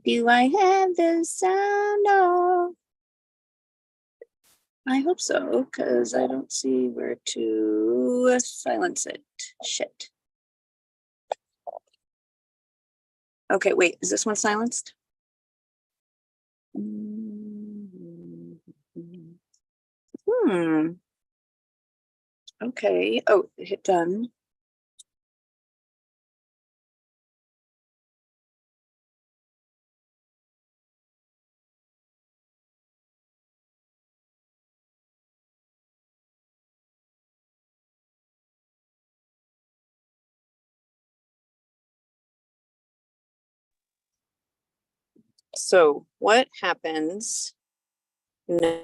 Do I have the sound off? I hope so, because I don't see where to silence it. Shit. Okay, wait, is this one silenced? Okay, oh, hit done. So what happens now?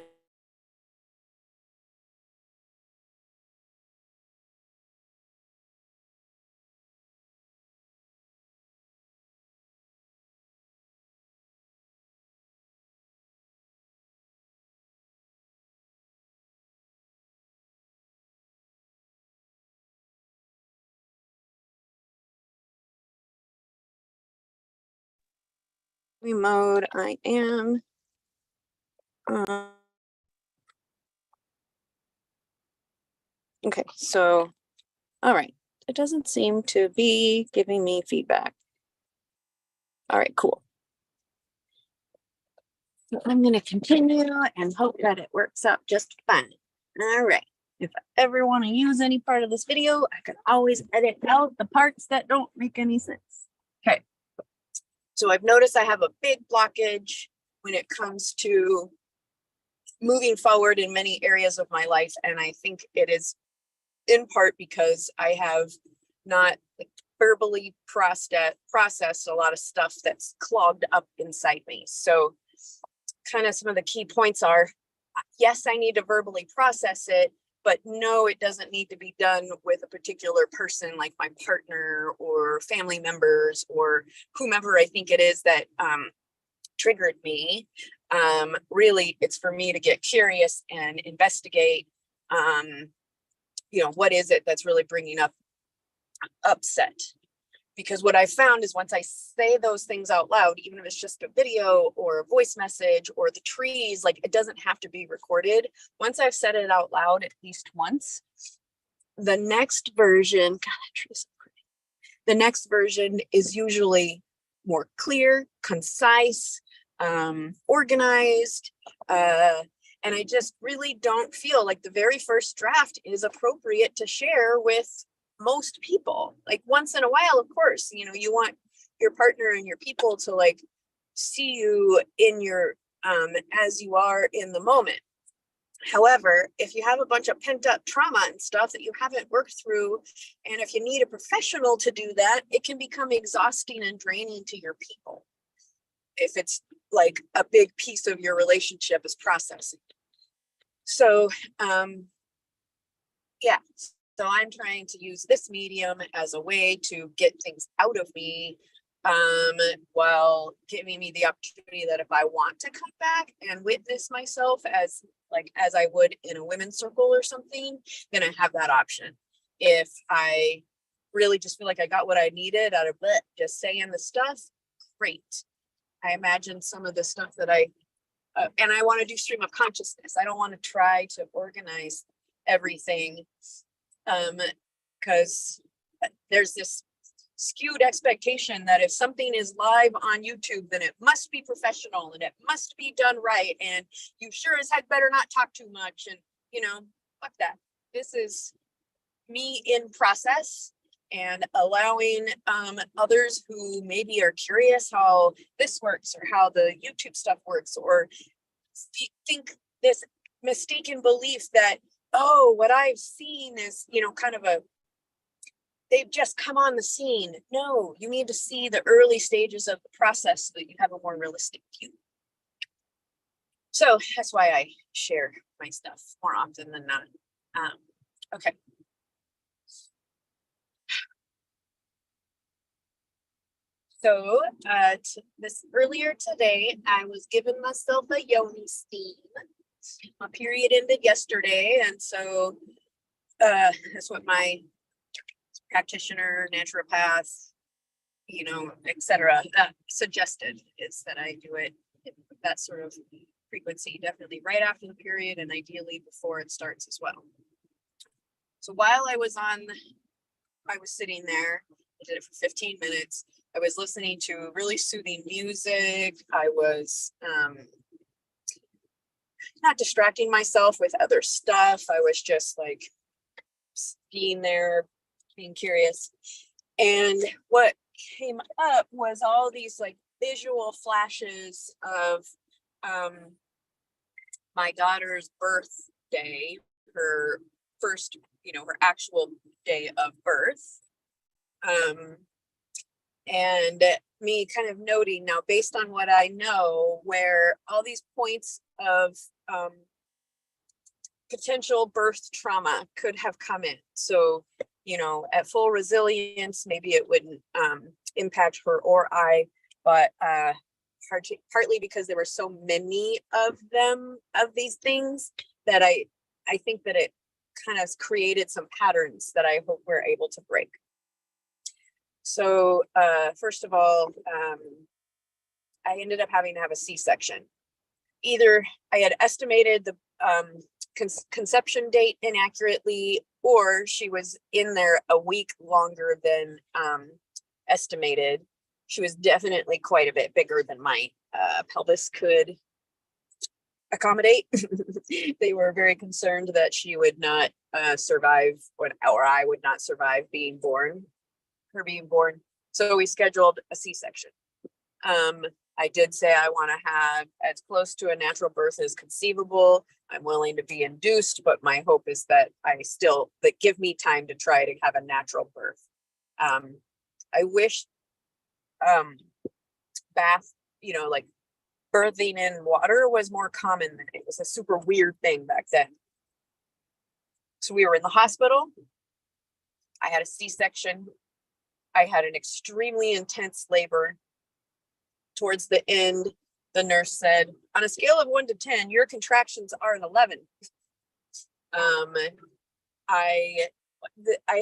Mode, I am. Okay, so, all right. It doesn't seem to be giving me feedback. All right, cool. So I'm going to continue and hope that it works out just fine. All right. If I ever want to use any part of this video, I can always edit out the parts that don't make any sense. Okay. So I've noticed I have a big blockage when it comes to moving forward in many areas of my life. And I think it is in part because I have not verbally processed a lot of stuff that's clogged up inside me. So kind of some of the key points are, yes, I need to verbally process it, but no, it doesn't need to be done with a particular person like my partner or family members or whomever I think it is that triggered me. Really, it's for me to get curious and investigate, what is it that's really bringing up upset? Because what I found is once I say those things out loud, even if it's just a video or a voice message or the trees, like it doesn't have to be recorded. Once I've said it out loud at least once, the next version, God, that tree is so pretty. The next version is usually more clear, concise, organized, and I just really don't feel like the very first draft is appropriate to share with most people. Like once in a while, of course, you want your partner and your people to like see you in your as you are in the moment. However, if you have a bunch of pent up trauma and stuff that you haven't worked through, and if you need a professional to do that, it can become exhausting and draining to your people. If it's like a big piece of your relationship is processing. So, yeah. So I'm trying to use this medium as a way to get things out of me, while giving me the opportunity that if I want to come back and witness myself as I would in a women's circle or something, then I have that option. If I really just feel like I got what I needed out of it, just saying the stuff, great. I imagine some of the stuff that and I want to do stream of consciousness. I don't want to try to organize everything, because there's this skewed expectation that if something is live on YouTube, then it must be professional and it must be done right. And you sure as heck better not talk too much. And, fuck that. This is me in process and allowing others who maybe are curious how this works or how the YouTube stuff works, or think this mistaken belief that, oh, what I've seen is, kind of they've just come on the scene. No, you need to see the early stages of the process so that you have a more realistic view. So that's why I share my stuff more often than not. Okay. So this earlier today, I was giving myself a yoni steam. My period ended yesterday, and so that's what my practitioner, naturopath, etc. Suggested, is that I do it in that sort of frequency, definitely right after the period, and ideally before it starts as well. So while I was sitting there, I did it for 15 minutes. I was listening to really soothing music. I was not distracting myself with other stuff. I was just like being there, being curious. And what came up was all these like visual flashes of my daughter's birthday, her first, her actual day of birth. And me kind of noting now, based on what I know, where all these points of potential birth trauma could have come in. So, at full resilience, maybe it wouldn't impact her or I, but partly because there were so many of them, of these things, that I think that it kind of created some patterns that I hope we're able to break. So first of all, I ended up having to have a C-section. Either I had estimated the conception date inaccurately, or she was in there a week longer than estimated. She was definitely quite a bit bigger than my pelvis could accommodate. They were very concerned that she would not survive, or I would not survive her being born. So we scheduled a C-section. I did say I want to have as close to a natural birth as conceivable. I'm willing to be induced, but my hope is that that give me time to try to have a natural birth. I wish bath, like birthing in water was more common. It was a super weird thing back then. So we were in the hospital. I had a C-section. I had an extremely intense labor. Towards the end, the nurse said, on a scale of 1 to 10, your contractions are an 11. I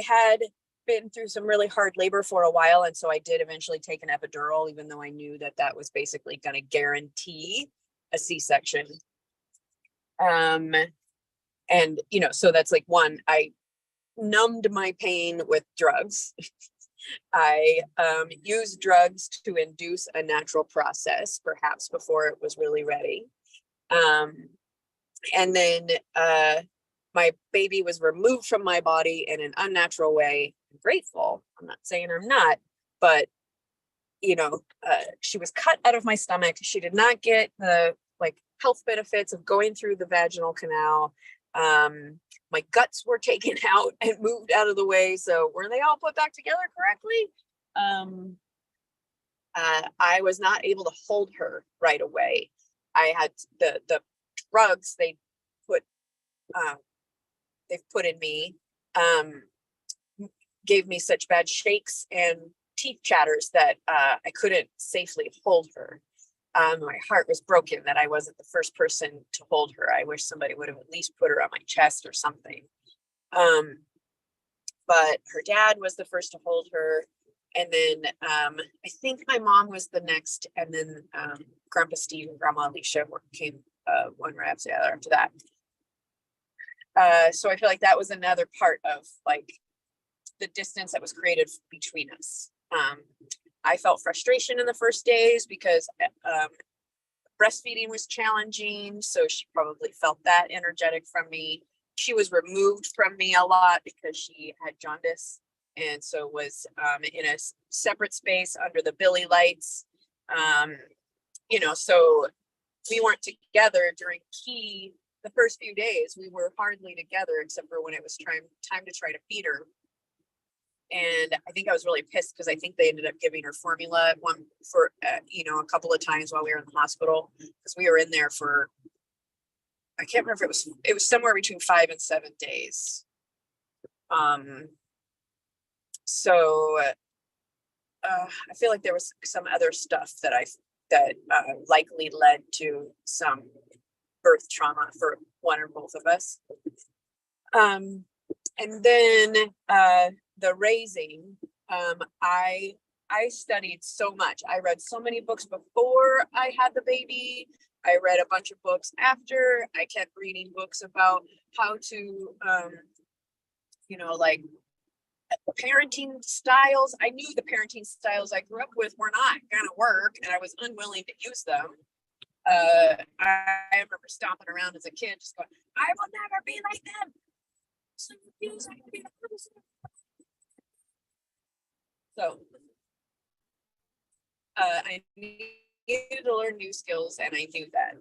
had been through some really hard labor for a while, and so I did eventually take an epidural, even though I knew that was basically going to guarantee a C-section. And so that's like one. I numbed my pain with drugs. I used drugs to induce a natural process, perhaps before it was really ready. And then my baby was removed from my body in an unnatural way. I'm grateful. I'm not saying I'm not, but she was cut out of my stomach. She did not get the health benefits of going through the vaginal canal. My guts were taken out and moved out of the way. So were they all put back together correctly? I was not able to hold her right away. I had the drugs they've put in me, gave me such bad shakes and teeth chatters that I couldn't safely hold her. My heart was broken that I wasn't the first person to hold her. I wish somebody would have at least put her on my chest or something. But her dad was the first to hold her. And then I think my mom was the next. And then Grandpa Steve and Grandma Alicia came one right after that. So I feel like that was another part of the distance that was created between us. I felt frustration in the first days because breastfeeding was challenging. So she probably felt that energetic from me. She was removed from me a lot because she had jaundice, and so was in a separate space under the Billy lights. So we weren't together during the first few days. We were hardly together except for when it was time to try to feed her. And I think I was really pissed because I think they ended up giving her formula a couple of times while we were in the hospital, because we were in there for I can't remember if it was somewhere between 5 and 7 days. So I feel like there was some other stuff that likely led to some birth trauma for one or both of us. And then the raising, I studied so much. I read so many books before I had the baby. I read a bunch of books after. I kept reading books about how to, like parenting styles. I knew the parenting styles I grew up with were not gonna work, and I was unwilling to use them. I remember stomping around as a kid, just going, "I will never be like them." So I needed to learn new skills, and I knew that.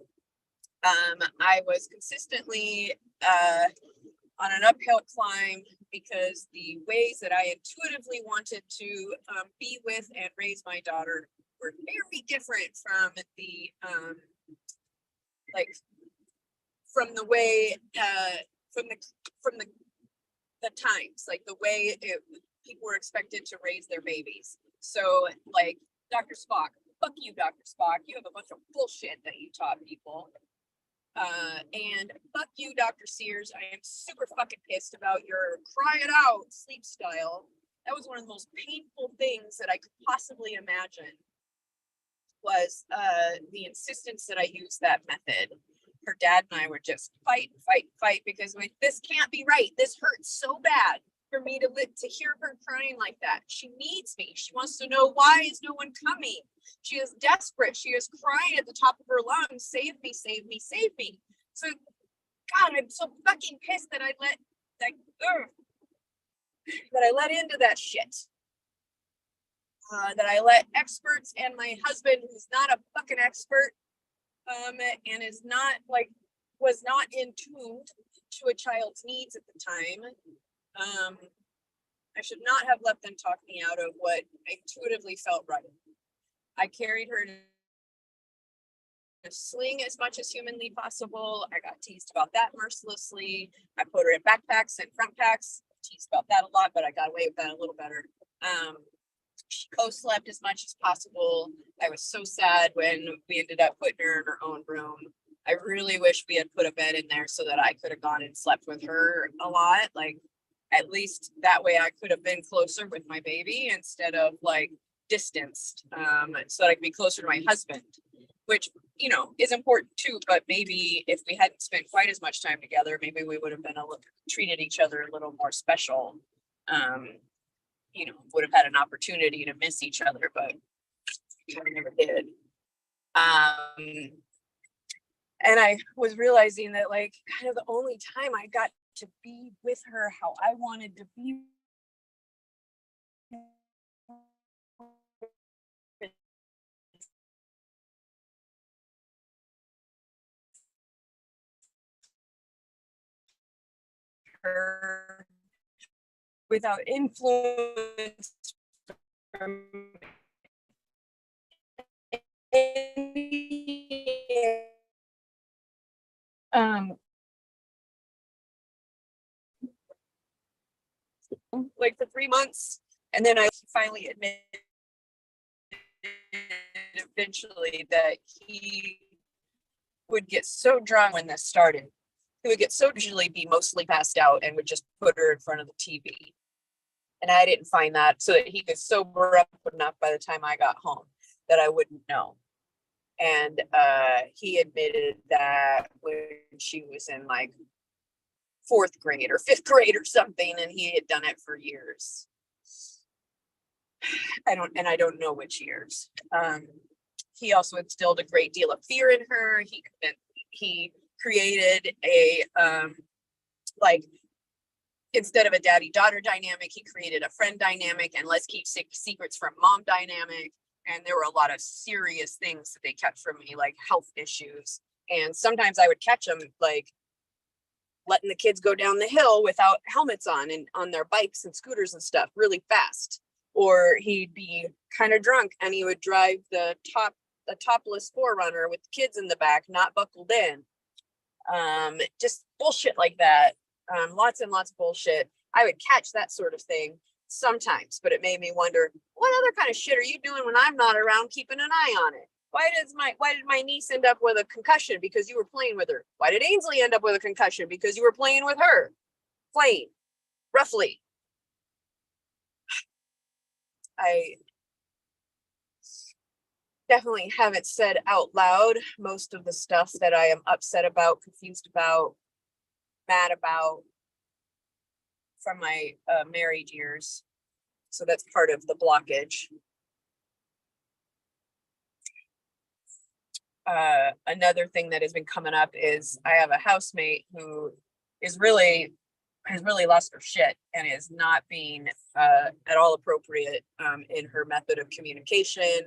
I was consistently on an uphill climb because the ways that I intuitively wanted to be with and raise my daughter were very different from the from the way from the times, like the way people were expected to raise their babies. So like Dr. Spock, fuck you, Dr. Spock, you have a bunch of bullshit that you taught people. And fuck you, Dr. Sears, I am super fucking pissed about your cry it out sleep style. That was one of the most painful things that I could possibly imagine, was the insistence that I use that method. Her dad and I were just fight, because this can't be right. This hurts so bad for me to hear her crying like that. She needs me. She wants to know, why is no one coming? She is desperate. She is crying at the top of her lungs, save me, save me, save me. So, God, I'm so fucking pissed that I let into that shit. That I let experts and my husband, who's not a fucking expert, and was not in tune to a child's needs at the time. I should not have let them talk me out of what I intuitively felt right. I carried her in a sling as much as humanly possible. I got teased about that mercilessly. I put her in backpacks and front packs. Teased about that a lot, but I got away with that a little better. She co-slept as much as possible. I was so sad when we ended up putting her in her own room. I really wish we had put a bed in there so that I could have gone and slept with her a lot. Like, at least that way I could have been closer with my baby instead of distanced, so that I could be closer to my husband, which, is important too. But maybe if we hadn't spent quite as much time together, maybe we would have been treated each other a little more special. Would have had an opportunity to miss each other, but we never did. And I was realizing that kind of the only time I got to be with her how I wanted to be her without influence from for 3 months, and then I finally admitted eventually that he would get so drunk when this started. He would get so usually be mostly passed out and would just put her in front of the TV. And I didn't find that, so that he could sober up enough by the time I got home that I wouldn't know. And he admitted that when she was in 4th grade or 5th grade or something, and he had done it for years. I don't know which years. He also instilled a great deal of fear in her. He created a instead of a daddy-daughter dynamic, he created a friend dynamic and let's keep secrets from mom dynamic. And there were a lot of serious things that they kept from me, like health issues. And sometimes I would catch them letting the kids go down the hill without helmets on and on their bikes and scooters and stuff really fast. Or he'd be kind of drunk and he would drive the topless 4Runner with the kids in the back, not buckled in. Just bullshit like that. Lots and lots of bullshit. I would catch that sort of thing sometimes, but it made me wonder, what other kind of shit are you doing when I'm not around, keeping an eye on it? Why did my niece end up with a concussion? Because you were playing with her. Why did Ainsley end up with a concussion? Because you were playing with her. Playing, roughly. I definitely haven't said out loud most of the stuff that I am upset about, confused about, mad about from my married years. So that's part of the blockage. Another thing that has been coming up is I have a housemate who has really lost her shit and is not being at all appropriate in her method of communication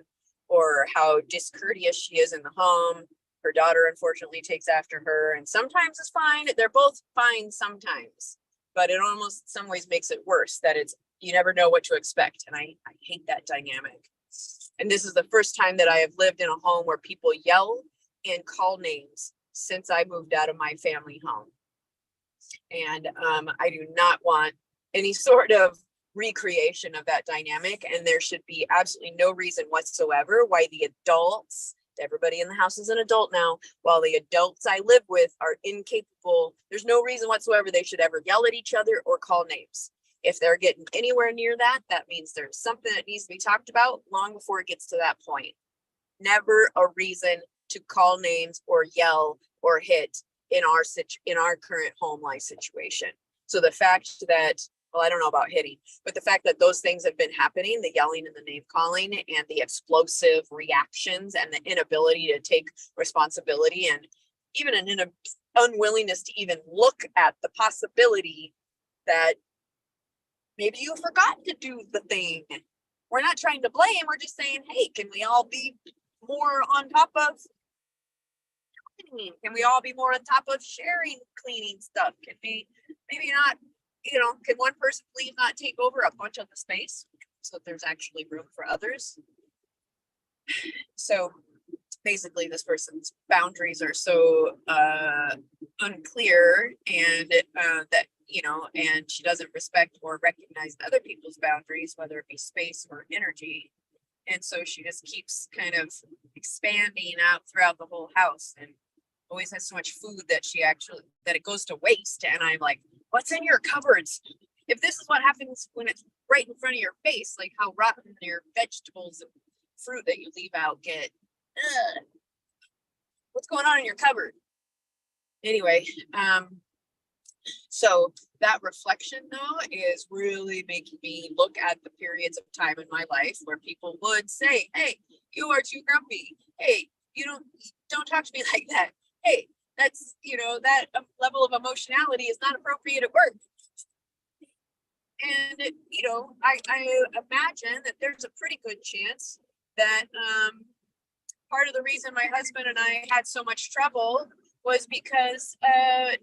or how discourteous she is in the home. Her daughter unfortunately takes after her, and sometimes it's fine. They're both fine sometimes, but it almost in some ways makes it worse that it's, you never know what to expect. And I hate that dynamic. And this is the first time that I have lived in a home where people yell and call names since I moved out of my family home. And I do not want any sort of recreation of that dynamic. And there should be absolutely no reason whatsoever why the adults, everybody in the house is an adult now, while the adults I live with are incapable. There's no reason whatsoever they should ever yell at each other or call names. If they're getting anywhere near that, that means there's something that needs to be talked about long before it gets to that point. Never a reason to call names or yell or hit in our current home life situation. So the fact that, well, I don't know about hitting, but the fact that those things have been happening, the yelling and the name calling and the explosive reactions and the inability to take responsibility and even an unwillingness to even look at the possibility that maybe you forgot to do the thing. We're not trying to blame. We're just saying, hey, can we all be more on top of cleaning? Can we all be more on top of sharing cleaning stuff? Can we maybe not, can one person please not take over a bunch of the space so that there's actually room for others? So basically this person's boundaries are so unclear and that, and she doesn't respect or recognize other people's boundaries, whether it be space or energy. And so she just keeps kind of expanding out throughout the whole house and always has so much food that that it goes to waste. And I'm like, what's in your cupboards? If this is what happens when it's right in front of your face, like how rotten your vegetables and fruit that you leave out get. What's going on in your cupboard? Anyway, so that reflection though is really making me look at the periods of time in my life where people would say, hey, you are too grumpy. Hey, you don't talk to me like that. Hey, that's, that level of emotionality is not appropriate at work. And, I imagine that there's a pretty good chance that part of the reason my husband and I had so much trouble was because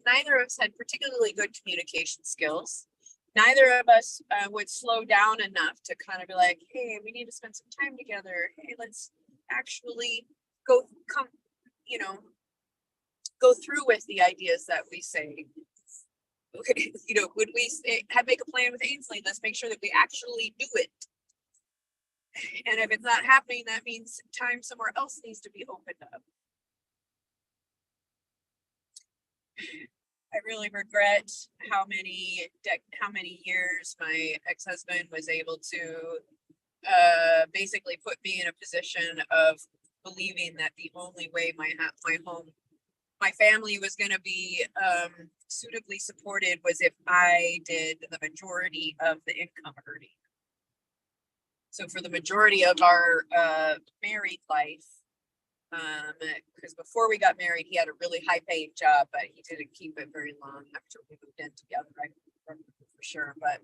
neither of us had particularly good communication skills. Neither of us would slow down enough to kind of be like, hey, we need to spend some time together. Hey, let's actually go through with the ideas that we say. Would we make a plan with Ainsley? Let's make sure that we actually do it. And if it's not happening, that means time somewhere else needs to be opened up. I really regret how many years my ex-husband was able to basically put me in a position of believing that the only way my family was going to be suitably supported was if I did the majority of the income earning. So for the majority of our married life, because before we got married, he had a really high paying job, but he didn't keep it very long after we moved in together. I remember for sure, but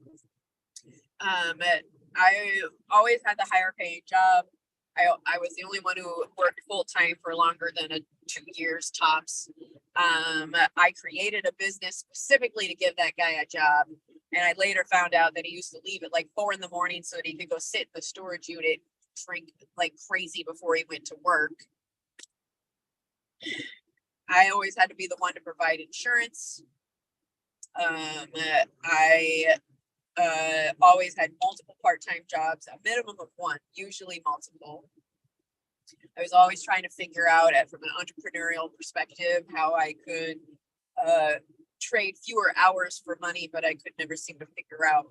I always had the higher paying job. I was the only one who worked full time for longer than 2 years tops. I created a business specifically to give that guy a job. And I later found out that he used to leave at like 4 a.m. so that he could go sit in the storage unit, drink like crazy before he went to work. I always had to be the one to provide insurance. I always had multiple part-time jobs, a minimum of one, usually multiple. I was always trying to figure out from an entrepreneurial perspective how I could trade fewer hours for money, but I could never seem to figure out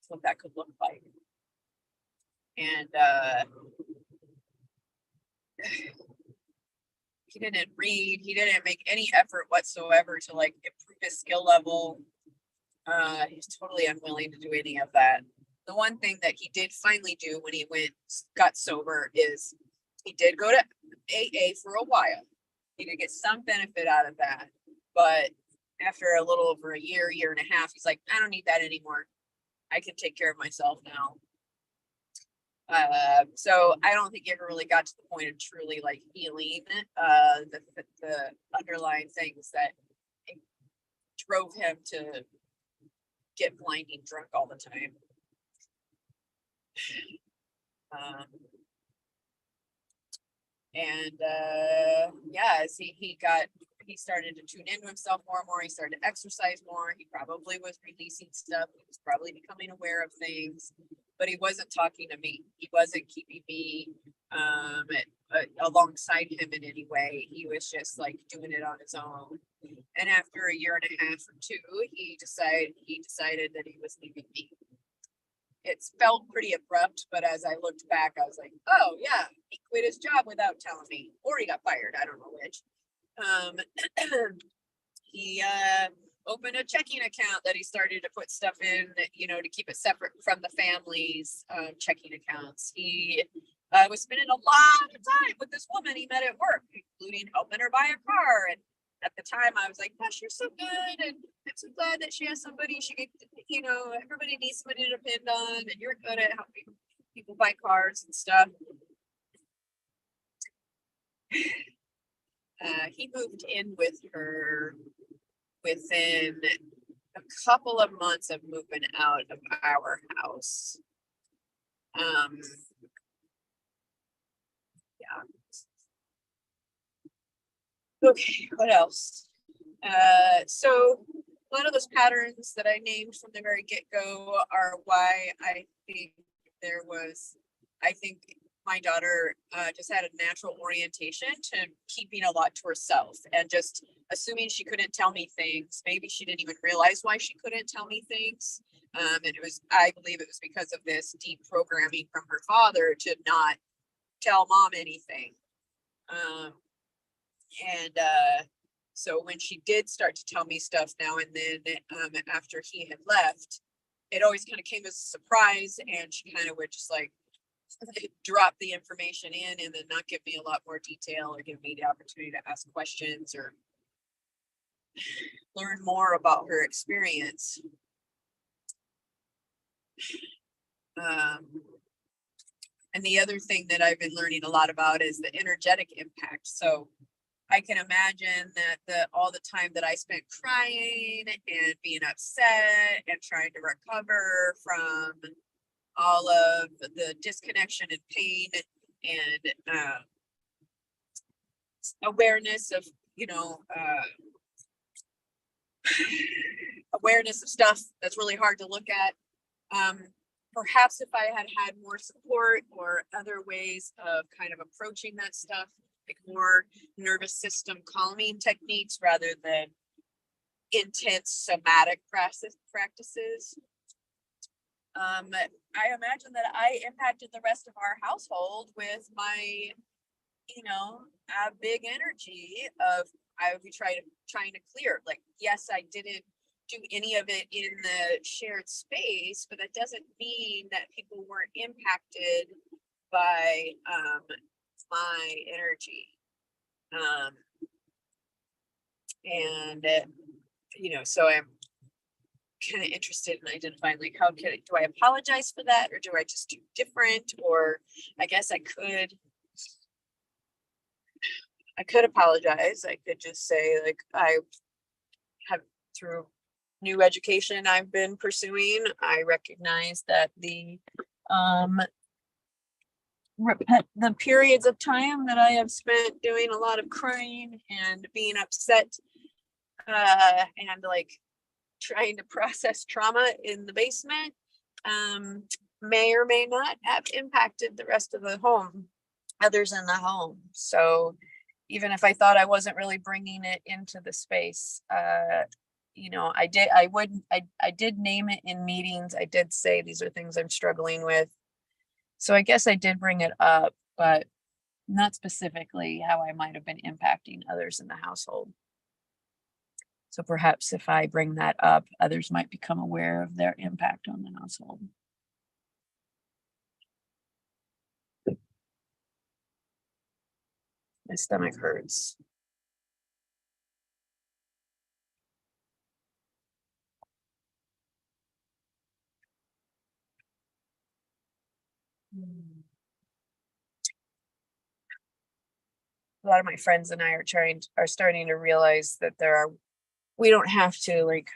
what that could look like. And he didn't read, he didn't make any effort whatsoever to like improve his skill level. He's totally unwilling to do any of that. The one thing that he did finally do when he got sober is he did go to AA for a while. He did get some benefit out of that, but after a little over a year and a half, he's like, I don't need that anymore. I can take care of myself now. So I don't think he ever really got to the point of truly like healing the underlying things that drove him to get blinding drunk all the time. As he started to tune into himself more and more. He started to exercise more. He probably was releasing stuff. He was probably becoming aware of things, but he wasn't talking to me. He wasn't keeping me alongside him in any way. He was just like doing it on his own. And after a year and a half or two, he decided that he was leaving me. It felt pretty abrupt, but as I looked back, I was like, oh yeah, he quit his job without telling me, or he got fired. I don't know which. He opened a checking account that he started to put stuff in, to keep it separate from the family's checking accounts. He was spending a lot of time with this woman he met at work, including helping her buy a car. And at the time, I was like, gosh, you're so good. And I'm so glad that she has somebody she could, everybody needs somebody to depend on. And you're good at helping people buy cars and stuff. He moved in with her within a couple of months of moving out of our house. Okay, what else? So a lot of those patterns that I named from the very get-go are why I think my daughter just had a natural orientation to keeping a lot to herself and just assuming she couldn't tell me things. Maybe she didn't even realize why she couldn't tell me things. And I believe it was because of this deep programming from her father to not tell mom anything. So when she did start to tell me stuff now and then, after he had left, it always kind of came as a surprise, and she kind of would just like drop the information in and then not give me a lot more detail or give me the opportunity to ask questions or learn more about her experience. And the other thing that I've been learning a lot about is the energetic impact. So I can imagine that all the time that I spent crying and being upset and trying to recover from all of the disconnection and pain and awareness of, awareness of stuff that's really hard to look at. Perhaps if I had more support or other ways of kind of approaching that stuff, like more nervous system calming techniques rather than intense somatic practices. I imagine that I impacted the rest of our household with my, a big energy of I would be trying to clear. Like, yes, I didn't do any of it in the shared space, but that doesn't mean that people weren't impacted by my energy. So I'm kind of interested in identifying, like, do I apologize for that, or do I just do different? Or I guess I could apologize. I could just say, like, I have, through new education I've been pursuing, I recognize that the the periods of time that I have spent doing a lot of crying and being upset, and like trying to process trauma in the basement, may or may not have impacted the rest of the home, others in the home. So even if I thought I wasn't really bringing it into the space, I did name it in meetings. I did say these are things I'm struggling with. So I guess I did bring it up, but not specifically how I might have been impacting others in the household. So perhaps if I bring that up, others might become aware of their impact on the household. My stomach hurts. A lot of my friends and I are starting to realize that we don't have to like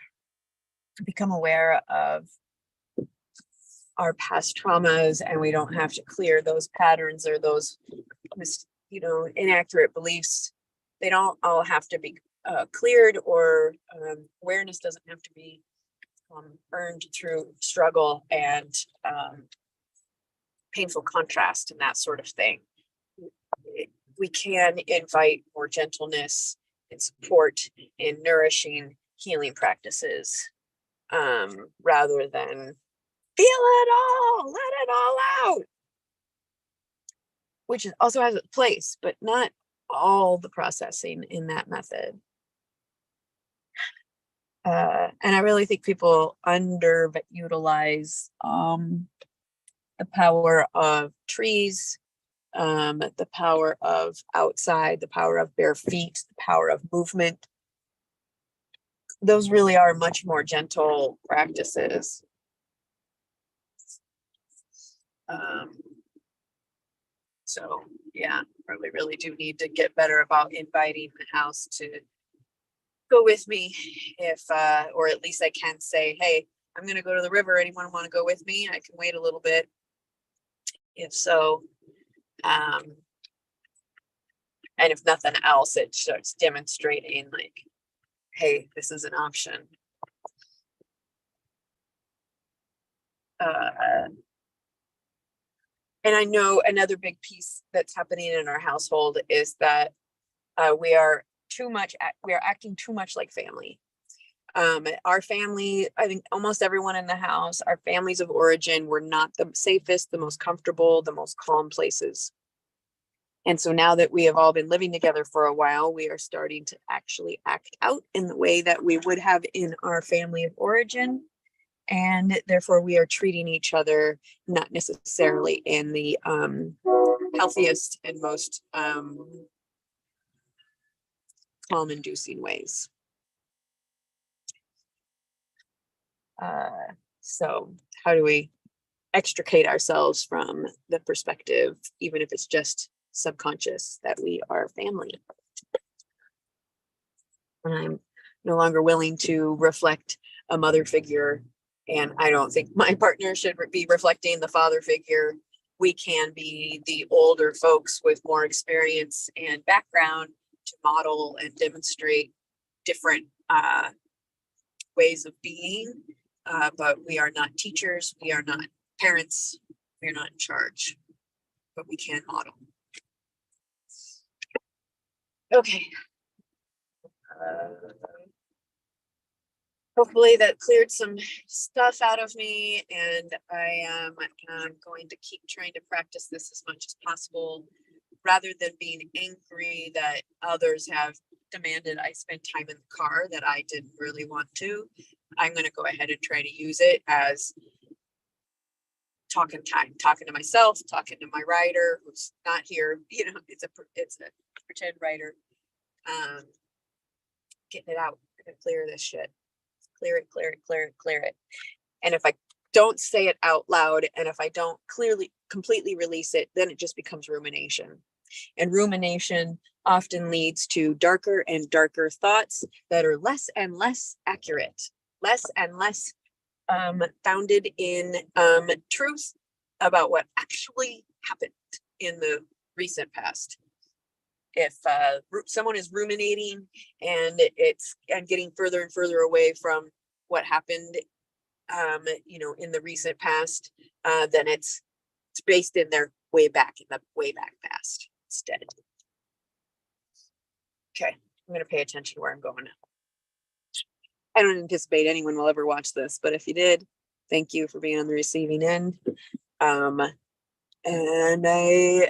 become aware of our past traumas, and we don't have to clear those patterns or those inaccurate beliefs. They don't all have to be cleared, or awareness doesn't have to be earned through struggle and painful contrast and that sort of thing. We can invite more gentleness and support in nourishing healing practices, rather than feel it all, let it all out, which also has its place, but not all the processing in that method. And I really think people underutilize the power of trees, the power of outside, the power of bare feet, the power of movement. Those really are much more gentle practices. So yeah, probably really do need to get better about inviting the house to go with me, if or at least I can say, hey, I'm going to go to the river. Anyone want to go with me? I can wait a little bit. If so, and if nothing else, it starts demonstrating like, hey, this is an option. And I know another big piece that's happening in our household is that we are acting too much like family. Our family, I think almost everyone in the house, our families of origin were not the safest, the most comfortable, the most calm places. And so now that we have all been living together for a while, we are starting to actually act out in the way that we would have in our family of origin. And therefore we are treating each other not necessarily in the healthiest and most calm-inducing ways. So how do we extricate ourselves from the perspective, even if it's just subconscious, that we are family? And I'm no longer willing to reflect a mother figure, and I don't think my partner should be reflecting the father figure. We can be the older folks with more experience and background to model and demonstrate different ways of being, but we are not teachers, we are not parents, we are not in charge, but we can model. Okay. Hopefully that cleared some stuff out of me, and I am going to keep trying to practice this as much as possible, rather than being angry that others have demanded I spend time in the car that I didn't really want to. I'm going to go ahead and try to use it as talking time, talking to myself, talking to my writer who's not here. It's a pretend writer. Getting it out. I'm going to clear this shit. Clear it. And if I don't say it out loud, and if I don't completely release it, then it just becomes rumination. And rumination often leads to darker and darker thoughts that are less and less accurate, less and less founded in truth about what actually happened. in the recent past. If someone is ruminating and it's getting further and further away from what happened, you know, in the recent past, then it's based in their way back past instead. Okay, I'm gonna pay attention where I'm going. I don't anticipate anyone will ever watch this, but if you did, thank you for being on the receiving end. And I